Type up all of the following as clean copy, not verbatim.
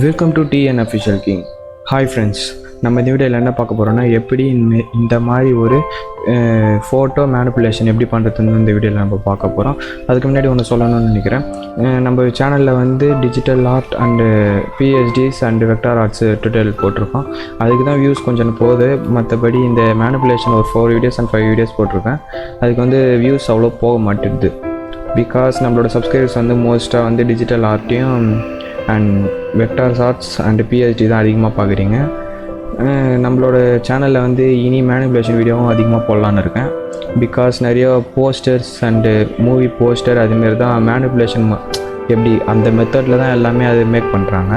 Welcome to TN official king. Hi friends, நம்ம இந்த வீடியோவில் என்ன பார்க்க போகிறோன்னா எப்படி இந்த மாதிரி ஒரு ஃபோட்டோ மேனிப்புலேஷன் எப்படி பண்ணுறதுன்னு இந்த வீடியோவில் நம்ம பார்க்க போகிறோம். அதுக்கு முன்னாடி ஒன்று சொல்லணும்னு நினைக்கிறேன். நம்ம சேனலில் வந்து digital art and PhDs and vector arts tutorial போட்டிருக்கோம். அதுக்கு தான் வியூஸ் கொஞ்சம் போகுது. மற்றபடி இந்த மேனிப்புலேஷன் ஒரு 4 வீடியோஸ் அண்ட் 5 வீடியோஸ் போட்டிருக்கேன். அதுக்கு வந்து வியூஸ் அவ்வளோ போக மாட்டேங்குது. பிகாஸ் நம்மளோட சப்ஸ்கிரைபர்ஸ் வந்து மோஸ்ட்டாக வந்து டிஜிட்டல் ஆர்ட்டையும் and vectors arts and PhD தான் அதிகமாக பார்க்குறீங்க. நம்மளோட சேனலில் வந்து இனி மேனிப்புலேஷன் வீடியோவும் அதிகமாக போடலான்னு இருக்கேன். பிகாஸ் நிறைய போஸ்டர்ஸ் அண்டு மூவி போஸ்டர் அதுமாரி தான் மேனிப்புலேஷன் எப்படி அந்த மெத்தடில் தான் எல்லாமே அது மேக் பண்ணுறாங்க.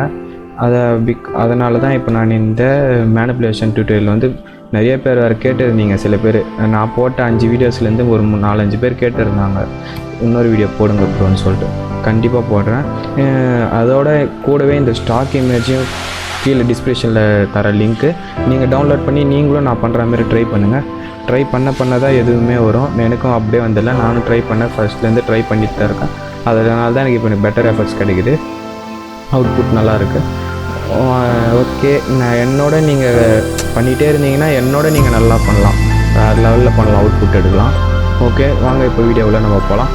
அதனால தான் இப்போ நான் இந்த மேனிப்புலேஷன் டியூட்டோரியல் வந்து நிறைய பேர் வேறு கேட்டிருந்தீங்க. சில பேர் நான் போட்ட 5 வீடியோஸ்லேருந்து ஒரு 4-5 பேர் கேட்டிருந்தாங்க இன்னொரு வீடியோ போடுங்க ப்ரோன்னு சொல்லிட்டு. கண்டிப்பாக போடுறேன். அதோட கூடவே இந்த ஸ்டாக் இமேஜையும் கீழே டிஸ்கிரிப்ஷனில் தர லிங்க்கு நீங்கள் டவுன்லோட் பண்ணி நீங்களும் நான் பண்ணுற மாதிரி ட்ரை பண்ணுங்கள். ட்ரை பண்ண தான் எதுவுமே வரும். எனக்கும் அப்படியே வந்தில்ல, நானும் ட்ரை பண்ணேன். ஃபர்ஸ்ட்லேருந்து ட்ரை பண்ணிட்டு தான் இருக்கேன். அதனால தான் எனக்கு இப்போ பெட்டர் எஃபர்ட்ஸ் கிடைக்குது. அவுட்புட் நல்லாயிருக்கு. ஓகே, நான் என்னோட நீங்கள் பண்ணிகிட்டே இருந்தீங்கன்னா என்னோட நீங்கள் நல்லா பண்ணலாம், வேறு லெவலில் பண்ணலாம், அவுட்புட் எடுக்கலாம். ஓகே, வாங்க இப்போ வீடியோவில் நம்ம போகலாம்.